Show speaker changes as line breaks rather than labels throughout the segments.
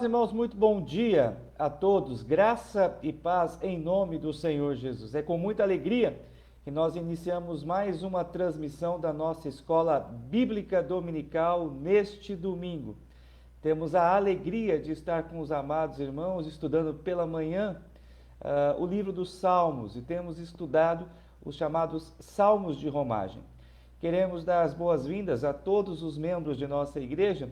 Amados irmãos, muito bom dia a todos, graça e paz em nome do Senhor Jesus. É com muita alegria que nós iniciamos mais uma transmissão da nossa escola bíblica dominical neste domingo. Temos a alegria de estar com os amados irmãos estudando pela manhã o livro dos Salmos e temos estudado os chamados Salmos de Romagem. Queremos dar as boas-vindas a todos os membros de nossa igreja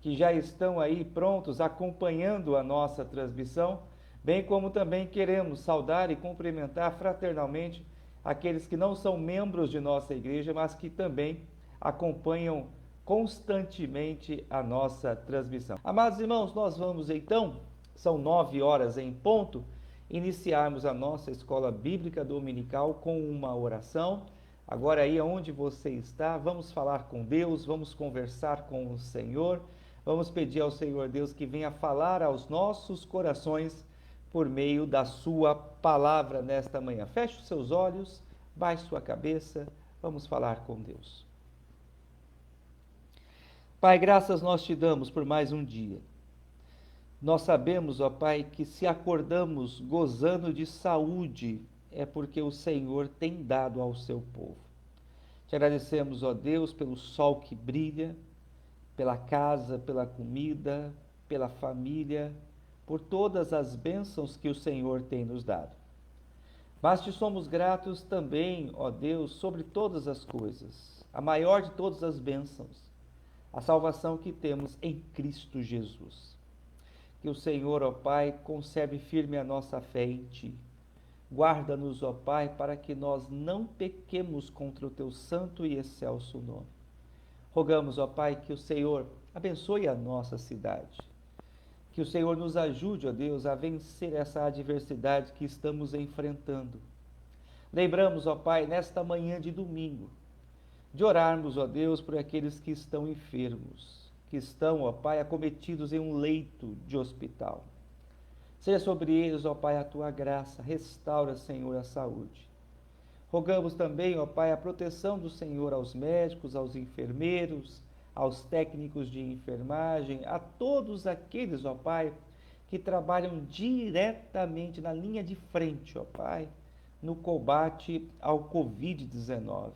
que já estão aí prontos acompanhando a nossa transmissão, bem como também queremos saudar e cumprimentar fraternalmente aqueles que não são membros de nossa igreja, mas que também acompanham constantemente a nossa transmissão. Amados irmãos, nós vamos então, são 9 horas em ponto, iniciarmos a nossa escola bíblica dominical com uma oração. Agora aí onde você está, vamos falar com Deus, vamos conversar com o Senhor. Vamos pedir ao Senhor Deus que venha falar aos nossos corações por meio da sua palavra nesta manhã. Feche os seus olhos, baixe sua cabeça, vamos falar com Deus. Pai, graças nós te damos por mais um dia. Nós sabemos, ó Pai, que se acordamos gozando de saúde, é porque o Senhor tem dado ao seu povo. Te agradecemos, ó Deus, pelo sol que brilha, pela casa, pela comida, pela família, por todas as bênçãos que o Senhor tem nos dado. Mas te somos gratos também, ó Deus, sobre todas as coisas, a maior de todas as bênçãos, a salvação que temos em Cristo Jesus. Que o Senhor, ó Pai, conserve firme a nossa fé em Ti. Guarda-nos, ó Pai, para que nós não pequemos contra o Teu santo e excelso nome. Rogamos, ó Pai, que o Senhor abençoe a nossa cidade. Que o Senhor nos ajude, ó Deus, a vencer essa adversidade que estamos enfrentando. Lembramos, ó Pai, nesta manhã de domingo, de orarmos, ó Deus, por aqueles que estão enfermos, que estão, ó Pai, acometidos em um leito de hospital. Seja sobre eles, ó Pai, a Tua graça, restaura, Senhor, a saúde. Rogamos também, ó Pai, a proteção do Senhor aos médicos, aos enfermeiros, aos técnicos de enfermagem, a todos aqueles, ó Pai, que trabalham diretamente na linha de frente, ó Pai, no combate ao Covid-19.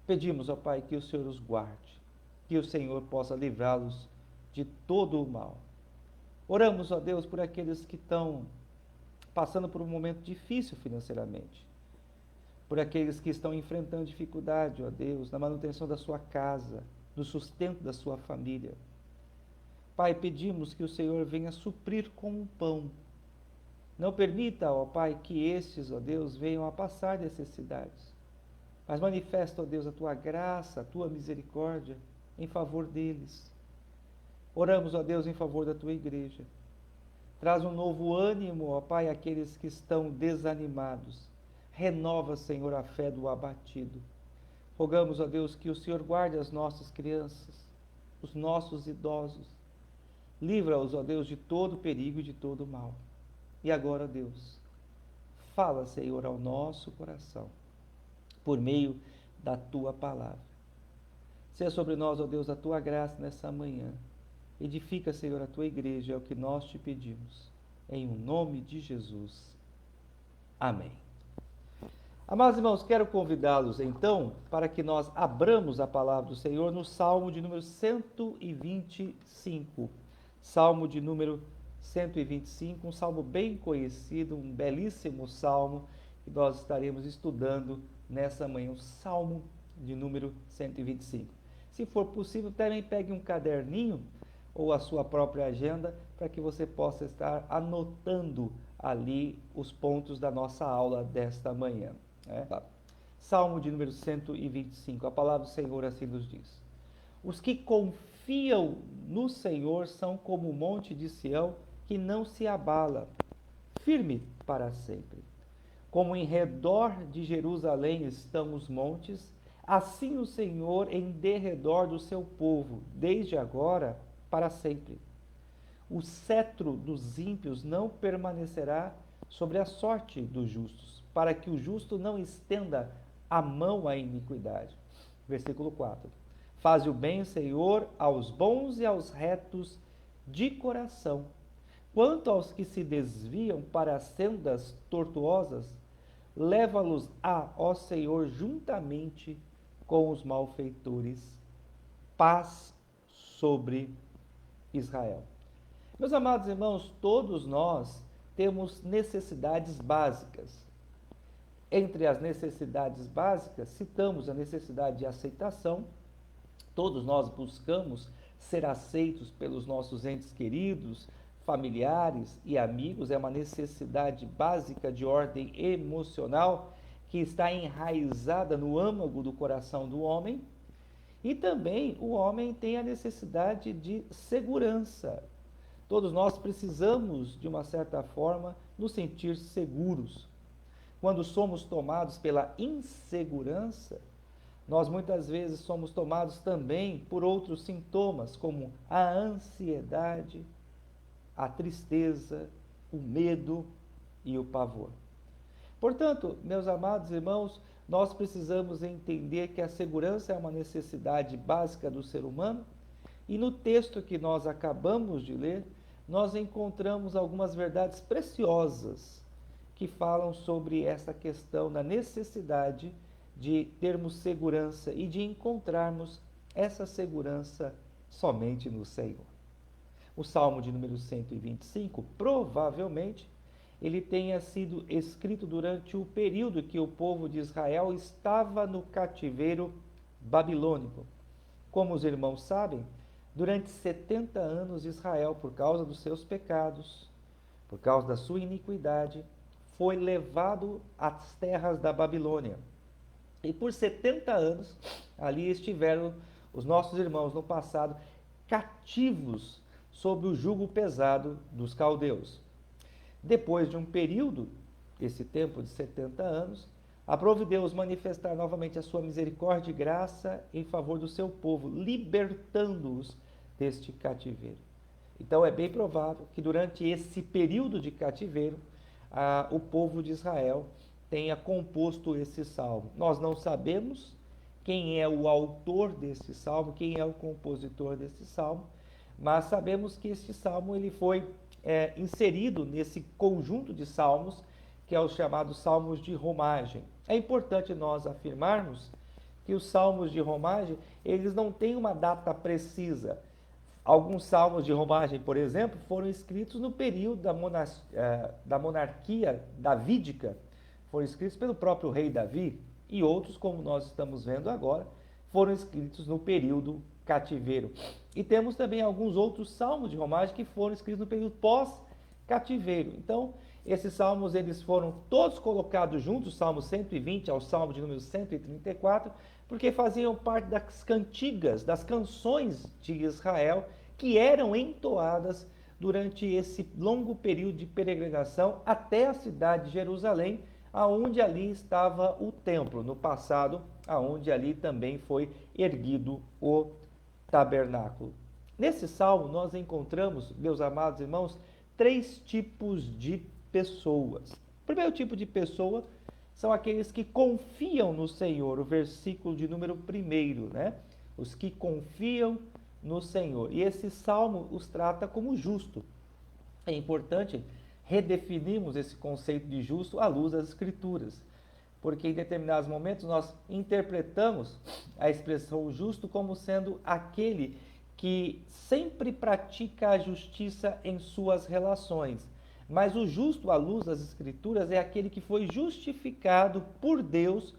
Pedimos, ó Pai, que o Senhor os guarde, que o Senhor possa livrá-los de todo o mal. Oramos, ó Deus, por aqueles que estão passando por um momento difícil financeiramente, por aqueles que estão enfrentando dificuldade, ó Deus, na manutenção da sua casa, no sustento da sua família. Pai, pedimos que o Senhor venha suprir com o pão. Não permita, ó Pai, que estes, ó Deus, venham a passar necessidades, mas manifesta, ó Deus, a Tua graça, a Tua misericórdia em favor deles. Oramos, ó Deus, em favor da Tua igreja. Traz um novo ânimo, ó Pai, àqueles que estão desanimados. Renova, Senhor, a fé do abatido. Rogamos, ó Deus, que o Senhor guarde as nossas crianças, os nossos idosos. Livra-os, ó Deus, de todo perigo e de todo mal. E agora, ó Deus, fala, Senhor, ao nosso coração, por meio da Tua palavra. Seja sobre nós, ó Deus, a Tua graça nessa manhã. Edifica, Senhor, a Tua igreja, é o que nós te pedimos. Em o nome de Jesus. Amém. Amados irmãos, quero convidá-los então para que nós abramos a palavra do Senhor no Salmo de número 125. Salmo de número 125, um salmo bem conhecido, um belíssimo salmo que nós estaremos estudando nessa manhã, o Salmo de número 125. Se for possível, também pegue um caderninho ou a sua própria agenda para que você possa estar anotando ali os pontos da nossa aula desta manhã. Salmo de número 125, a palavra do Senhor assim nos diz: os que confiam no Senhor são como o monte de Sião, que não se abala, firme para sempre. Como em redor de Jerusalém estão os montes, assim o Senhor em derredor do seu povo, desde agora para sempre. O cetro dos ímpios não permanecerá sobre a sorte dos justos, para que o justo não estenda a mão à iniquidade. Versículo 4. Faze o bem, Senhor, aos bons e aos retos de coração. Quanto aos que se desviam para sendas tortuosas, leva-los ó Senhor, juntamente com os malfeitores. Paz sobre Israel. Meus amados irmãos, todos nós temos necessidades básicas. Entre as necessidades básicas, citamos a necessidade de aceitação. Todos nós buscamos ser aceitos pelos nossos entes queridos, familiares e amigos. É uma necessidade básica de ordem emocional que está enraizada no âmago do coração do homem. E também o homem tem a necessidade de segurança. Todos nós precisamos, de uma certa forma, nos sentir seguros. Quando somos tomados pela insegurança, nós muitas vezes somos tomados também por outros sintomas, como a ansiedade, a tristeza, o medo e o pavor. Portanto, meus amados irmãos, nós precisamos entender que a segurança é uma necessidade básica do ser humano, e no texto que nós acabamos de ler, nós encontramos algumas verdades preciosas que falam sobre essa questão da necessidade de termos segurança e de encontrarmos essa segurança somente no Senhor. O Salmo de número 125, provavelmente, ele tenha sido escrito durante o período que o povo de Israel estava no cativeiro babilônico. Como os irmãos sabem, durante 70 anos Israel, por causa dos seus pecados, por causa da sua iniquidade, foi levado às terras da Babilônia. E por 70 anos, ali estiveram os nossos irmãos no passado, cativos sob o jugo pesado dos caldeus. Depois de um período, esse tempo de 70 anos, aprove Deus manifestar novamente a sua misericórdia e graça em favor do seu povo, libertando-os deste cativeiro. Então é bem provável que durante esse período de cativeiro, o povo de Israel tenha composto esse salmo. Nós não sabemos quem é o autor desse salmo, quem é o compositor desse salmo, mas sabemos que este salmo ele foi inserido nesse conjunto de salmos, que é os chamados salmos de romagem. É importante nós afirmarmos que os salmos de romagem, eles não têm uma data precisa. Alguns salmos de romagem, por exemplo, foram escritos no período da monarquia davídica, foram escritos pelo próprio rei Davi, e outros, como nós estamos vendo agora, foram escritos no período cativeiro. E temos também alguns outros salmos de romagem que foram escritos no período pós-cativeiro. Então, esses salmos eles foram todos colocados juntos, o Salmo 120 ao Salmo de número 134, porque faziam parte das cantigas, das canções de Israel, que eram entoadas durante esse longo período de peregrinação até a cidade de Jerusalém, aonde ali estava o templo, no passado, aonde ali também foi erguido o tabernáculo. Nesse salmo nós encontramos, meus amados irmãos, 3 tipos de pessoas. O primeiro tipo de pessoa são aqueles que confiam no Senhor, o versículo de número 1, né? Os que confiam no Senhor. E esse salmo os trata como justo. É importante redefinirmos esse conceito de justo à luz das Escrituras, porque em determinados momentos nós interpretamos a expressão justo como sendo aquele que sempre pratica a justiça em suas relações. Mas o justo à luz das Escrituras é aquele que foi justificado por Deus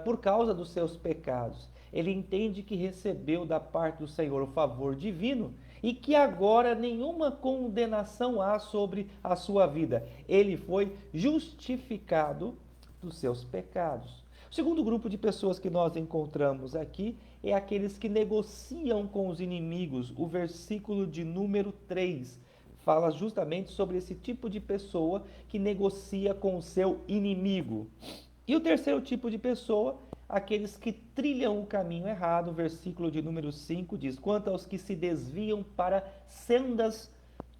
por causa dos seus pecados. Ele entende que recebeu da parte do Senhor o favor divino e que agora nenhuma condenação há sobre a sua vida. Ele foi justificado dos seus pecados. O segundo grupo de pessoas que nós encontramos aqui é aqueles que negociam com os inimigos. O versículo de número 3 fala justamente sobre esse tipo de pessoa que negocia com o seu inimigo. E o terceiro tipo de pessoa, aqueles que trilham o caminho errado. O versículo de número 5 diz: quanto aos que se desviam para sendas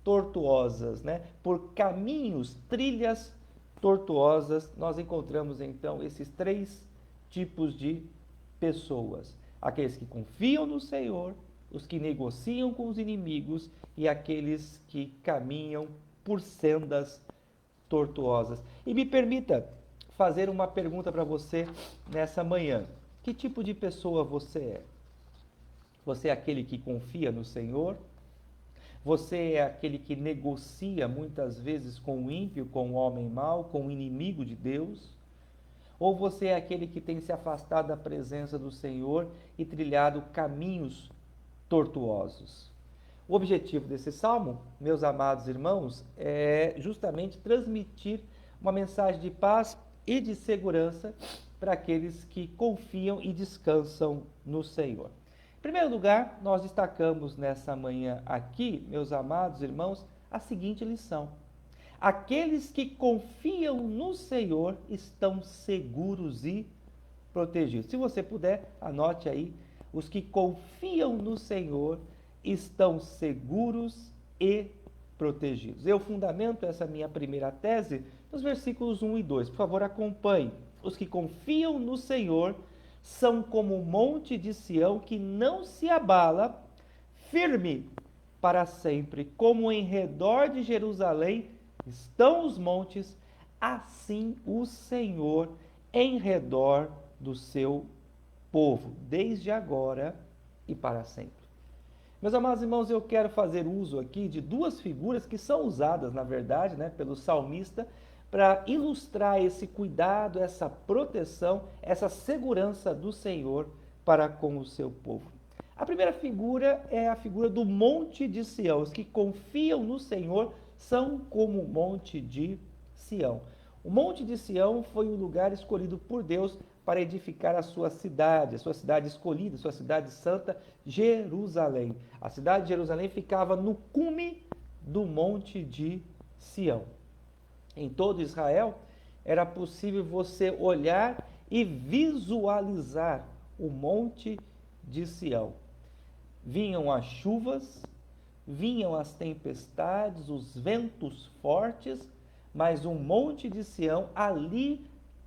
tortuosas, né? Por caminhos, trilhas tortuosas, nós encontramos então esses 3 tipos de pessoas. Aqueles que confiam no Senhor, os que negociam com os inimigos e aqueles que caminham por sendas tortuosas. E me permita fazer uma pergunta para você nessa manhã. Que tipo de pessoa você é? Você é aquele que confia no Senhor? Você é aquele que negocia muitas vezes com o ímpio, com o homem mau, com o inimigo de Deus? Ou você é aquele que tem se afastado da presença do Senhor e trilhado caminhos tortuosos? O objetivo desse salmo, meus amados irmãos, é justamente transmitir uma mensagem de paz e de segurança para aqueles que confiam e descansam no Senhor. Em primeiro lugar, nós destacamos nessa manhã aqui, meus amados irmãos, a seguinte lição: aqueles que confiam no Senhor estão seguros e protegidos. Se você puder, anote aí: os que confiam no Senhor estão seguros e protegidos. Eu fundamento essa minha primeira tese nos versículos 1 e 2. Por favor, acompanhe. Os que confiam no Senhor são como o monte de Sião que não se abala, firme para sempre. Como em redor de Jerusalém estão os montes, assim o Senhor em redor do seu povo, desde agora e para sempre. Meus amados irmãos, eu quero fazer uso aqui de duas figuras que são usadas, na verdade, pelo salmista, para ilustrar esse cuidado, essa proteção, essa segurança do Senhor para com o seu povo. A primeira figura é a figura do Monte de Sião. Os que confiam no Senhor são como o Monte de Sião. O Monte de Sião foi o lugar escolhido por Deus para edificar a sua cidade escolhida, a sua cidade santa, Jerusalém. A cidade de Jerusalém ficava no cume do Monte de Sião. Em todo Israel, era possível você olhar e visualizar o Monte de Sião. Vinham as chuvas, vinham as tempestades, os ventos fortes, mas o Monte de Sião ali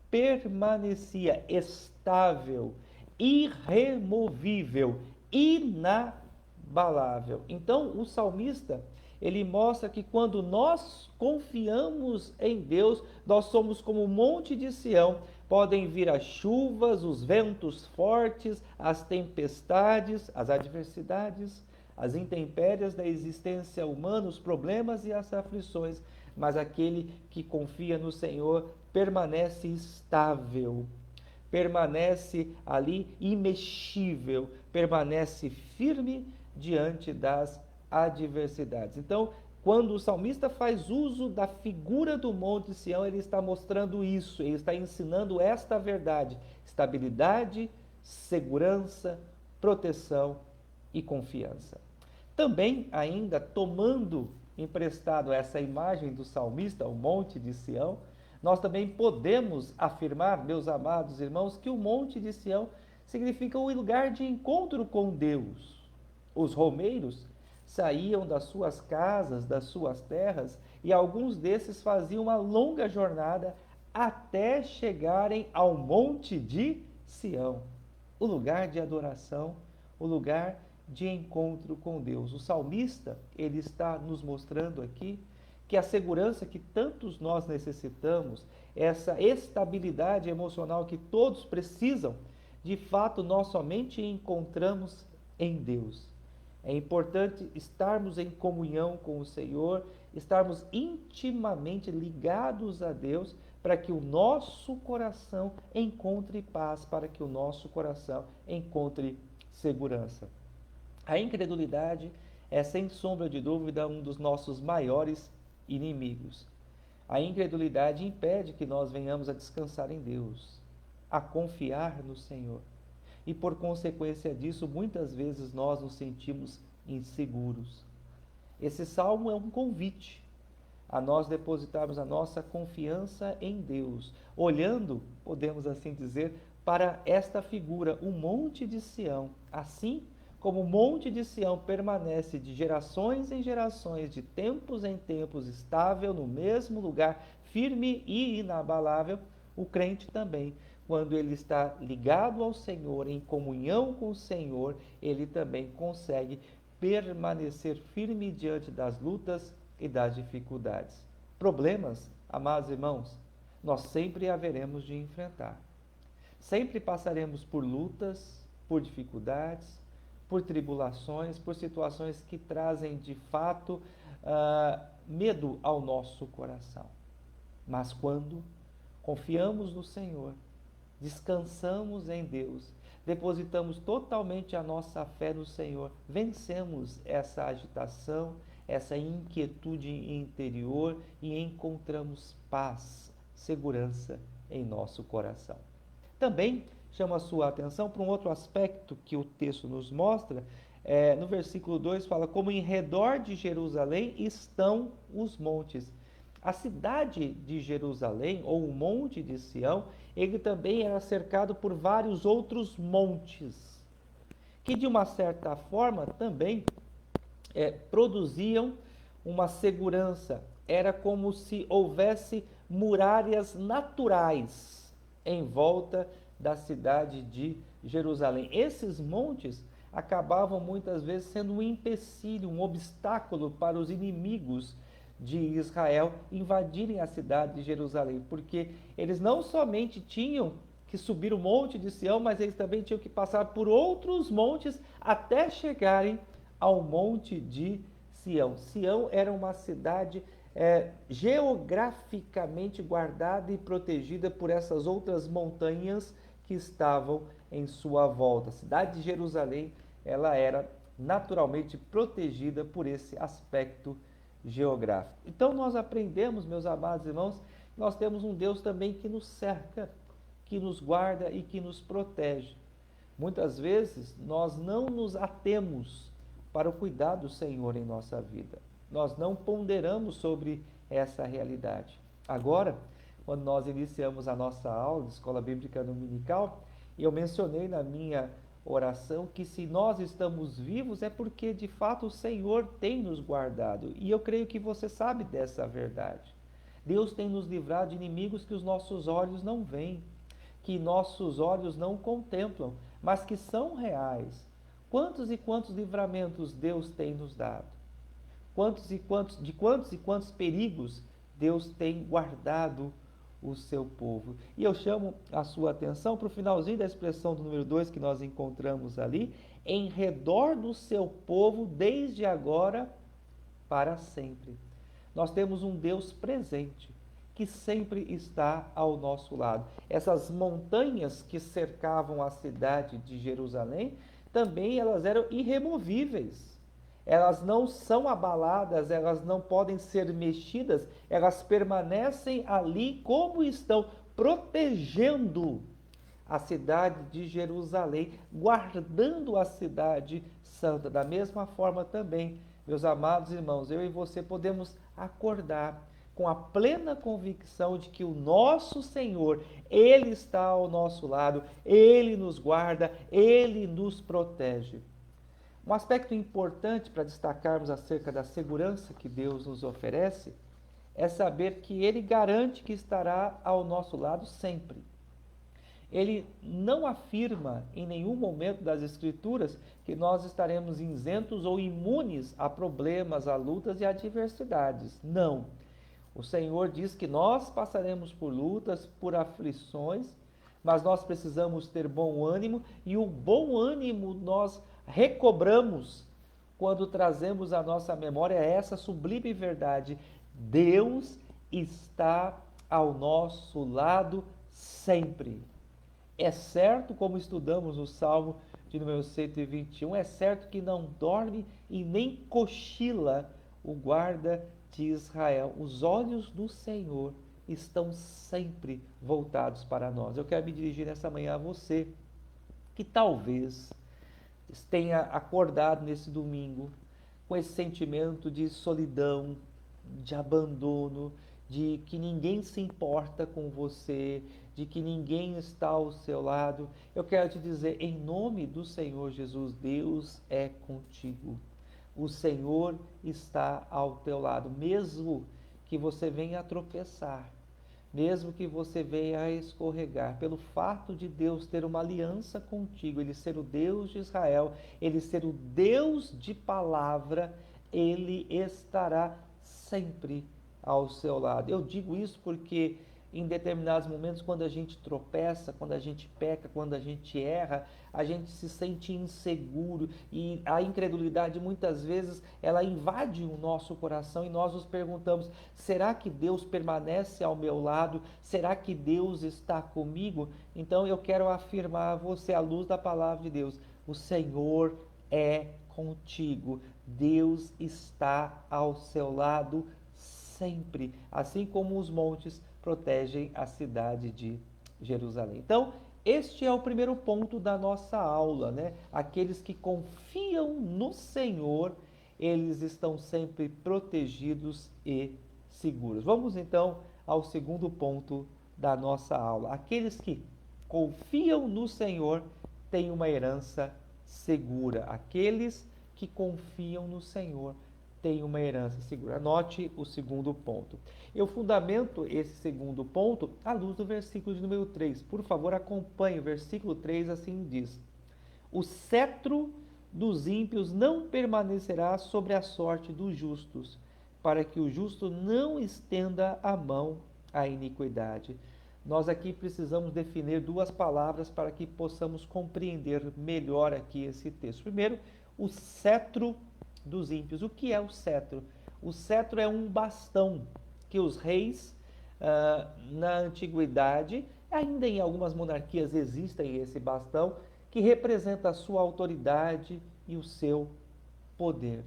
permanecia estável, irremovível, inabalável. Então, o salmista, ele mostra que quando nós confiamos em Deus, nós somos como o Monte de Sião. Podem vir as chuvas, os ventos fortes, as tempestades, as adversidades, as intempéries da existência humana, os problemas e as aflições, mas aquele que confia no Senhor permanece estável, permanece ali imexível, permanece firme diante das adversidades. Então, quando o salmista faz uso da figura do Monte Sião, ele está mostrando isso, ele está ensinando esta verdade: estabilidade, segurança, proteção e confiança. Também, ainda tomando emprestado essa imagem do salmista, o Monte de Sião, nós também podemos afirmar, meus amados irmãos, que o Monte de Sião significa um lugar de encontro com Deus. Os romeiros saíam das suas casas, das suas terras, e alguns desses faziam uma longa jornada até chegarem ao Monte de Sião, o lugar de adoração, o lugar de encontro com Deus. O salmista, ele está nos mostrando aqui que a segurança que tantos nós necessitamos, essa estabilidade emocional que todos precisam, de fato nós somente encontramos em Deus. É importante estarmos em comunhão com o Senhor, estarmos intimamente ligados a Deus, para que o nosso coração encontre paz, para que o nosso coração encontre segurança. A incredulidade é, sem sombra de dúvida, um dos nossos maiores inimigos. A incredulidade impede que nós venhamos a descansar em Deus, a confiar no Senhor. E por consequência disso, muitas vezes nós nos sentimos inseguros. Esse salmo é um convite a nós depositarmos a nossa confiança em Deus, olhando, podemos assim dizer, para esta figura, o Monte de Sião. Assim como o Monte de Sião permanece de gerações em gerações, de tempos em tempos, estável no mesmo lugar, firme e inabalável, o crente também quando ele está ligado ao Senhor, em comunhão com o Senhor, ele também consegue permanecer firme diante das lutas e das dificuldades. Problemas, amados irmãos, nós sempre haveremos de enfrentar. Sempre passaremos por lutas, por dificuldades, por tribulações, por situações que trazem de fato medo ao nosso coração. Mas quando confiamos no Senhor, descansamos em Deus, depositamos totalmente a nossa fé no Senhor, vencemos essa agitação, essa inquietude interior e encontramos paz, segurança em nosso coração. Também chama a sua atenção para um outro aspecto que o texto nos mostra. No versículo 2 fala: como em redor de Jerusalém estão os montes. A cidade de Jerusalém, ou o monte de Sião, ele também era cercado por vários outros montes, que de uma certa forma também produziam uma segurança. Era como se houvesse muralhas naturais em volta da cidade de Jerusalém. Esses montes acabavam muitas vezes sendo um empecilho, um obstáculo para os inimigos de Israel invadirem a cidade de Jerusalém, porque eles não somente tinham que subir o monte de Sião, mas eles também tinham que passar por outros montes até chegarem ao monte de Sião. Sião era uma cidade geograficamente guardada e protegida por essas outras montanhas que estavam em sua volta. A cidade de Jerusalém, ela era naturalmente protegida por esse aspecto geográfico. Então nós aprendemos, meus amados irmãos, nós temos um Deus também que nos cerca, que nos guarda e que nos protege. Muitas vezes nós não nos atemos para o cuidado do Senhor em nossa vida. Nós não ponderamos sobre essa realidade. Agora, quando nós iniciamos a nossa aula de Escola Bíblica Dominical, eu mencionei na minha oração que se nós estamos vivos é porque de fato o Senhor tem nos guardado. E eu creio que você sabe dessa verdade. Deus tem nos livrado de inimigos que os nossos olhos não veem, que nossos olhos não contemplam, mas que são reais. Quantos e quantos livramentos Deus tem nos dado? Quantos e quantos perigos Deus tem guardado o seu povo. E eu chamo a sua atenção para o finalzinho da expressão do número 2 que nós encontramos ali: em redor do seu povo, desde agora para sempre. Nós temos um Deus presente, que sempre está ao nosso lado. Essas montanhas que cercavam a cidade de Jerusalém, também elas eram irremovíveis. Elas não são abaladas, elas não podem ser mexidas, elas permanecem ali como estão, protegendo a cidade de Jerusalém, guardando a cidade santa. Da mesma forma também, meus amados irmãos, eu e você podemos acordar com a plena convicção de que o nosso Senhor, Ele está ao nosso lado, Ele nos guarda, Ele nos protege. Um aspecto importante para destacarmos acerca da segurança que Deus nos oferece é saber que Ele garante que estará ao nosso lado sempre. Ele não afirma em nenhum momento das Escrituras que nós estaremos isentos ou imunes a problemas, a lutas e a adversidades. Não. O Senhor diz que nós passaremos por lutas, por aflições, mas nós precisamos ter bom ânimo, e o bom ânimo nós recobramos quando trazemos à nossa memória essa sublime verdade: Deus está ao nosso lado sempre. É certo, como estudamos no Salmo de número 121, é certo que não dorme e nem cochila o guarda de Israel. Os olhos do Senhor estão sempre voltados para nós. Eu quero me dirigir nessa manhã a você, que talvez tenha acordado nesse domingo com esse sentimento de solidão, de abandono, de que ninguém se importa com você, de que ninguém está ao seu lado. Eu quero te dizer, em nome do Senhor Jesus, Deus é contigo. O Senhor está ao teu lado, mesmo que você venha a tropeçar, mesmo que você venha a escorregar, pelo fato de Deus ter uma aliança contigo, Ele ser o Deus de Israel, Ele ser o Deus de palavra, Ele estará sempre ao seu lado. Eu digo isso porque em determinados momentos, quando a gente tropeça, quando a gente peca, quando a gente erra, a gente se sente inseguro e a incredulidade muitas vezes ela invade o nosso coração e nós nos perguntamos: será que Deus permanece ao meu lado? Será que Deus está comigo? Então eu quero afirmar a você, à luz da palavra de Deus: o Senhor é contigo. Deus está ao seu lado sempre, assim como os montes protegem a cidade de Jerusalém. Então, este é o primeiro ponto da nossa aula, né? Aqueles que confiam no Senhor, eles estão sempre protegidos e seguros. Vamos então ao segundo ponto da nossa aula. Aqueles que confiam no Senhor têm uma herança segura. Aqueles que confiam no Senhor têm uma herança segura. Anote o segundo ponto. Eu fundamento esse segundo ponto à luz do versículo de número 3. Por favor, acompanhe o versículo 3, assim diz: o cetro dos ímpios não permanecerá sobre a sorte dos justos, para que o justo não estenda a mão à iniquidade. Nós aqui precisamos definir duas palavras para que possamos compreender melhor aqui esse texto. Primeiro, o cetro dos ímpios. O que é o cetro? O cetro é um bastão que os reis, na antiguidade, ainda em algumas monarquias existem esse bastão, que representa a sua autoridade e o seu poder.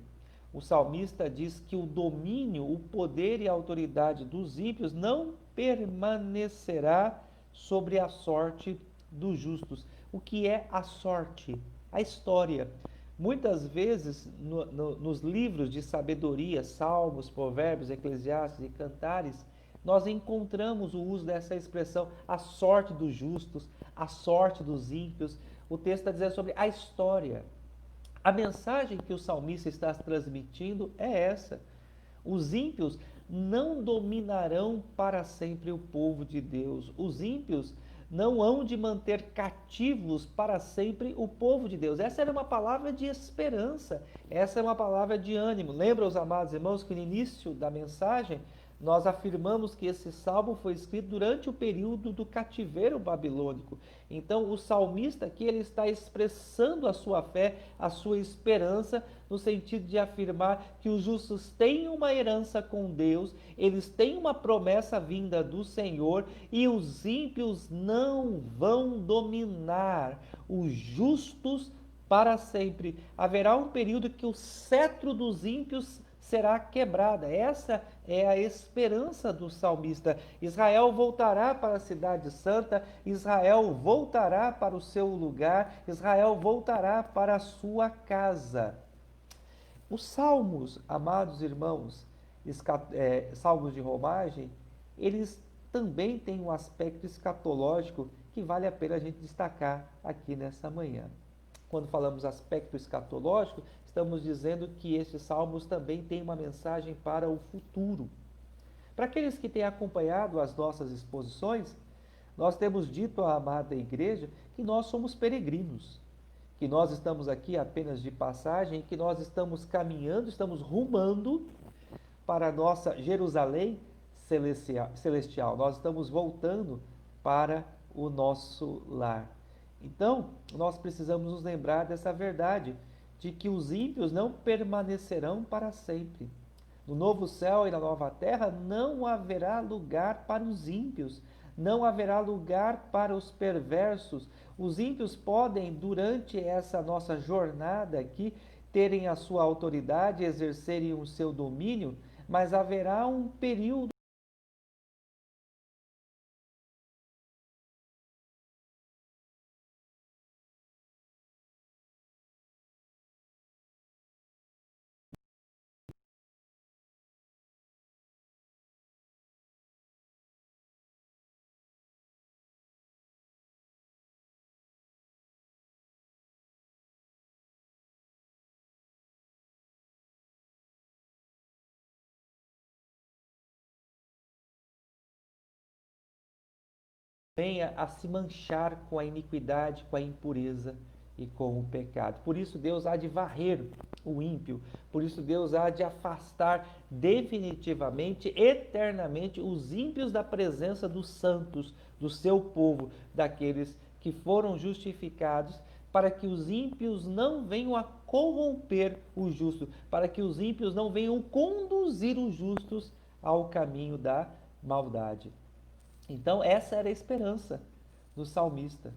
O salmista diz que o domínio, o poder e a autoridade dos ímpios não permanecerá sobre a sorte dos justos. O que é a sorte? A história. Muitas vezes, nos livros de sabedoria, Salmos, Provérbios, Eclesiastes e Cantares, nós encontramos o uso dessa expressão, a sorte dos justos, a sorte dos ímpios. O texto está dizendo sobre a história. A mensagem que o salmista está transmitindo é essa: os ímpios não dominarão para sempre o povo de Deus. Os ímpios não hão de manter cativos para sempre o povo de Deus. Essa era uma palavra de esperança, essa é uma palavra de ânimo. Lembra, os amados irmãos, que no início da mensagem nós afirmamos que esse salmo foi escrito durante o período do cativeiro babilônico. Então, o salmista aqui ele está expressando a sua fé, a sua esperança, no sentido de afirmar que os justos têm uma herança com Deus, eles têm uma promessa vinda do Senhor e os ímpios não vão dominar os justos para sempre. Haverá um período que o cetro dos ímpios será quebrada. Essa é a esperança do salmista. Israel voltará para a cidade santa, Israel voltará para o seu lugar, Israel voltará para a sua casa. Os salmos, amados irmãos, salmos de romagem, eles também têm um aspecto escatológico que vale a pena a gente destacar aqui nessa manhã. Quando falamos aspecto escatológico, estamos dizendo que esses salmos também têm uma mensagem para o futuro. Para aqueles que têm acompanhado as nossas exposições, nós temos dito à amada igreja que nós somos peregrinos, que nós estamos aqui apenas de passagem, que nós estamos caminhando, estamos rumando para a nossa Jerusalém celestial. Nós estamos voltando para o nosso lar. Então, nós precisamos nos lembrar dessa verdade, de que os ímpios não permanecerão para sempre. No novo céu e na nova terra não haverá lugar para os ímpios, não haverá lugar para os perversos. Os ímpios podem, durante essa nossa jornada aqui, terem a sua autoridade, exercerem o seu domínio, mas haverá um período venha a se manchar com a iniquidade, com a impureza e com o pecado. Por isso Deus há de varrer o ímpio, por isso Deus há de afastar definitivamente, eternamente, os ímpios da presença dos santos, do seu povo, daqueles que foram justificados, para que os ímpios não venham a corromper o justo, para que os ímpios não venham conduzir os justos ao caminho da maldade. Então, essa era a esperança do salmista.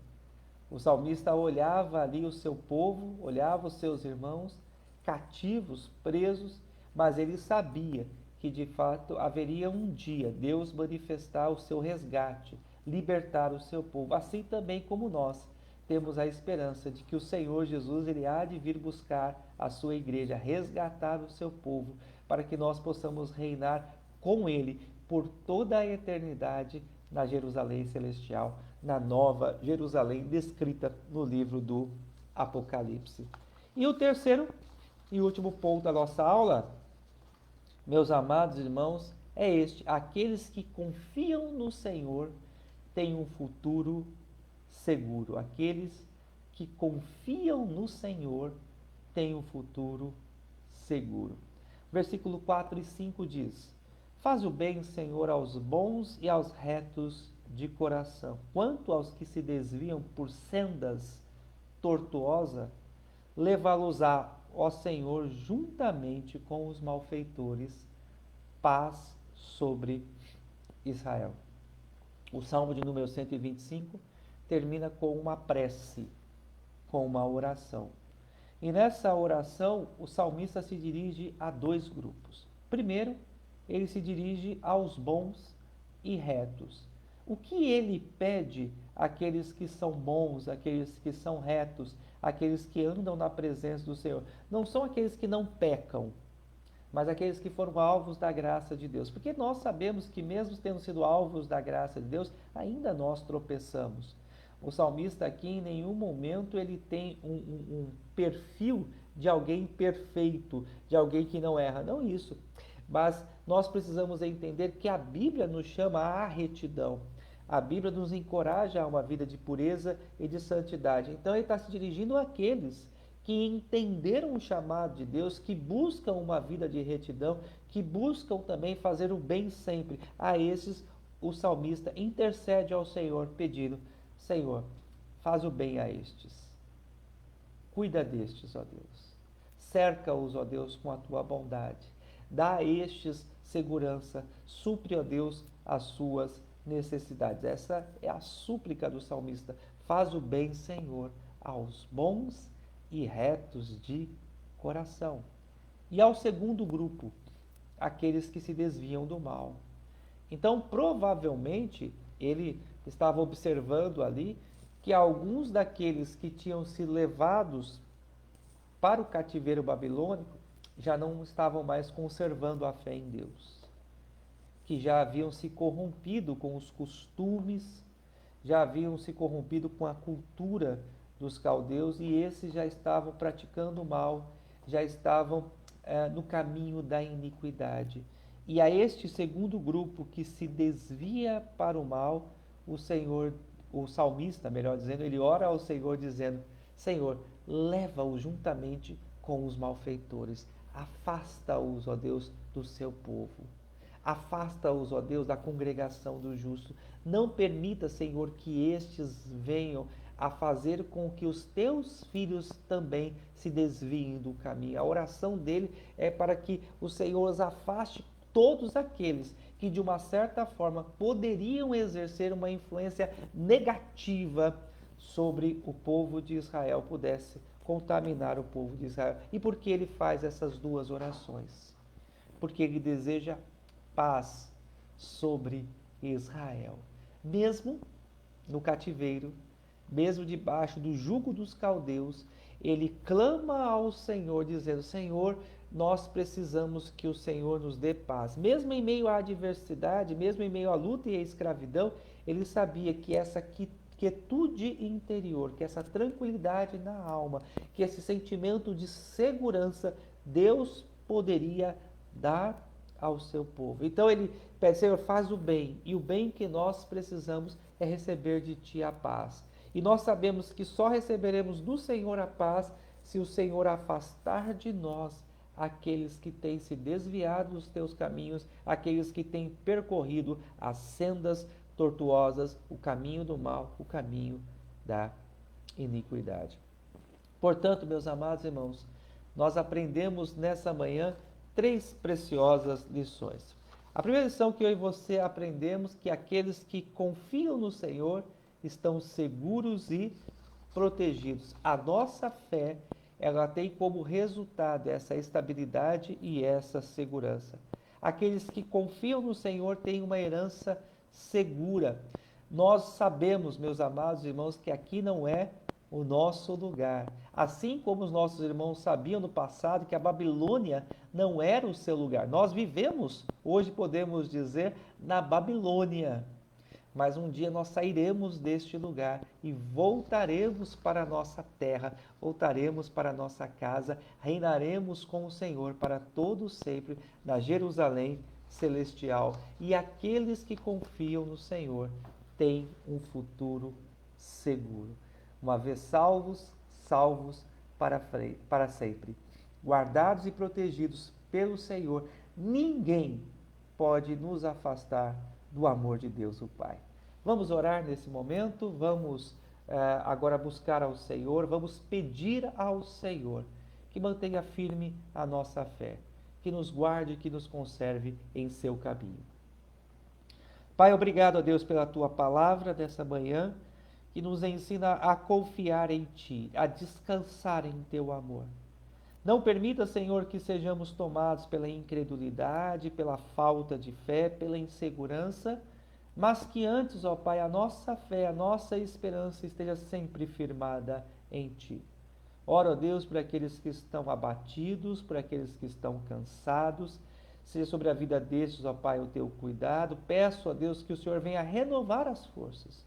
O salmista olhava ali o seu povo, olhava os seus irmãos cativos, presos, mas ele sabia que de fato haveria um dia Deus manifestar o seu resgate, libertar o seu povo. Assim também como nós temos a esperança de que o Senhor Jesus ele há de vir buscar a sua igreja, resgatar o seu povo, para que nós possamos reinar com ele por toda a eternidade na Jerusalém celestial, na nova Jerusalém descrita no livro do Apocalipse. E o terceiro e último ponto da nossa aula, meus amados irmãos, é este: aqueles que confiam no Senhor têm um futuro seguro. Aqueles que confiam no Senhor têm um futuro seguro. Versículo 4 e 5 diz: Faz o bem, Senhor, aos bons e aos retos de coração. Quanto aos que se desviam por sendas tortuosas, levá-los-á, ó Senhor, juntamente com os malfeitores, paz sobre Israel. O Salmo de número 125 termina com uma prece, com uma oração. E nessa oração, o salmista se dirige a dois grupos. Primeiro, ele se dirige aos bons e retos. O que ele pede àqueles que são bons, àqueles que são retos, àqueles que andam na presença do Senhor? Não são aqueles que não pecam, mas aqueles que foram alvos da graça de Deus. Porque nós sabemos que mesmo tendo sido alvos da graça de Deus, ainda nós tropeçamos. O salmista aqui em nenhum momento ele tem um perfil de alguém perfeito, de alguém que não erra. Não isso. Mas nós precisamos entender que a Bíblia nos chama à retidão. A Bíblia nos encoraja a uma vida de pureza e de santidade. Então ele está se dirigindo àqueles que entenderam o chamado de Deus, que buscam uma vida de retidão, que buscam também fazer o bem sempre. A esses o salmista intercede ao Senhor pedindo: Senhor, faz o bem a estes. Cuida destes, ó Deus. Cerca-os, ó Deus, com a tua bondade. Dá a estes segurança. Supre, ó Deus, as suas necessidades. Essa é a súplica do salmista. Faz o bem, Senhor, aos bons e retos de coração. E ao segundo grupo, aqueles que se desviam do mal. Então, provavelmente, ele estava observando ali que alguns daqueles que tinham sido levados para o cativeiro babilônico já não estavam mais conservando a fé em Deus, que já haviam se corrompido com os costumes, já haviam se corrompido com a cultura dos caldeus, e esses já estavam praticando o mal, já estavam no caminho da iniquidade. E a este segundo grupo que se desvia para o mal, o Senhor, o salmista, melhor dizendo, ele ora ao Senhor dizendo: Senhor, leva-os juntamente com os malfeitores, afasta-os, ó Deus, do seu povo. Afasta-os, ó Deus, da congregação do justo. Não permita, Senhor, que estes venham a fazer com que os teus filhos também se desviem do caminho. A oração dele é para que o Senhor os afaste todos aqueles que de uma certa forma poderiam exercer uma influência negativa sobre o povo de Israel, pudesse contaminar o povo de Israel. E por que ele faz essas duas orações? Porque ele deseja paz sobre Israel. Mesmo no cativeiro, mesmo debaixo do jugo dos caldeus, ele clama ao Senhor dizendo: Senhor, nós precisamos que o Senhor nos dê paz. Mesmo em meio à adversidade, mesmo em meio à luta e à escravidão, ele sabia que essa quietude interior, que essa tranquilidade na alma, que esse sentimento de segurança, Deus poderia dar ao seu povo. Então ele pede, Senhor, faz o bem, e o bem que nós precisamos é receber de ti a paz. E nós sabemos que só receberemos do Senhor a paz se o Senhor afastar de nós aqueles que têm se desviado dos teus caminhos, aqueles que têm percorrido as sendas tortuosas, o caminho do mal, o caminho da iniquidade. Portanto, meus amados irmãos, nós aprendemos nessa manhã 3 preciosas lições. A primeira lição que eu e você aprendemos que aqueles que confiam no Senhor estão seguros e protegidos. A nossa fé, ela tem como resultado essa estabilidade e essa segurança. Aqueles que confiam no Senhor têm uma herança segura. Nós sabemos, meus amados irmãos, que aqui não é o nosso lugar. Assim como os nossos irmãos sabiam no passado que a Babilônia não era o seu lugar. Nós vivemos, hoje podemos dizer, na Babilônia. Mas um dia nós sairemos deste lugar e voltaremos para a nossa terra, voltaremos para a nossa casa, reinaremos com o Senhor para todo sempre na Jerusalém celestial. E aqueles que confiam no Senhor têm um futuro seguro. Uma vez salvos, salvos para sempre. Guardados e protegidos pelo Senhor, ninguém pode nos afastar do amor de Deus o Pai. Vamos orar nesse momento, vamos agora buscar ao Senhor, vamos pedir ao Senhor que mantenha firme a nossa fé, que nos guarde, que nos conserve em seu caminho. Pai, obrigado a Deus pela tua palavra dessa manhã, que nos ensina a confiar em Ti, a descansar em Teu amor. Não permita, Senhor, que sejamos tomados pela incredulidade, pela falta de fé, pela insegurança, mas que antes, ó Pai, a nossa fé, a nossa esperança esteja sempre firmada em Ti. Oro, ó Deus, por aqueles que estão abatidos, por aqueles que estão cansados, seja sobre a vida destes, ó Pai, o Teu cuidado. Peço, ó Deus, que o Senhor venha renovar as forças.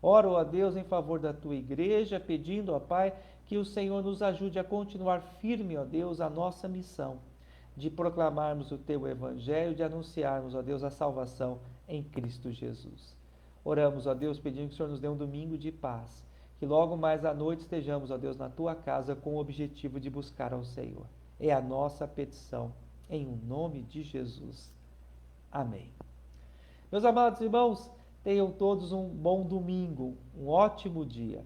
Oro, ó Deus, em favor da Tua igreja, pedindo, ó Pai, que o Senhor nos ajude a continuar firme, ó Deus, a nossa missão de proclamarmos o Teu Evangelho, de anunciarmos, ó Deus, a salvação em Cristo Jesus. Oramos, ó Deus, pedindo que o Senhor nos dê um domingo de paz, que logo mais à noite estejamos, ó Deus, na Tua casa com o objetivo de buscar ao Senhor. É a nossa petição, em o nome de Jesus. Amém. Meus amados irmãos, tenham todos um bom domingo, um ótimo dia.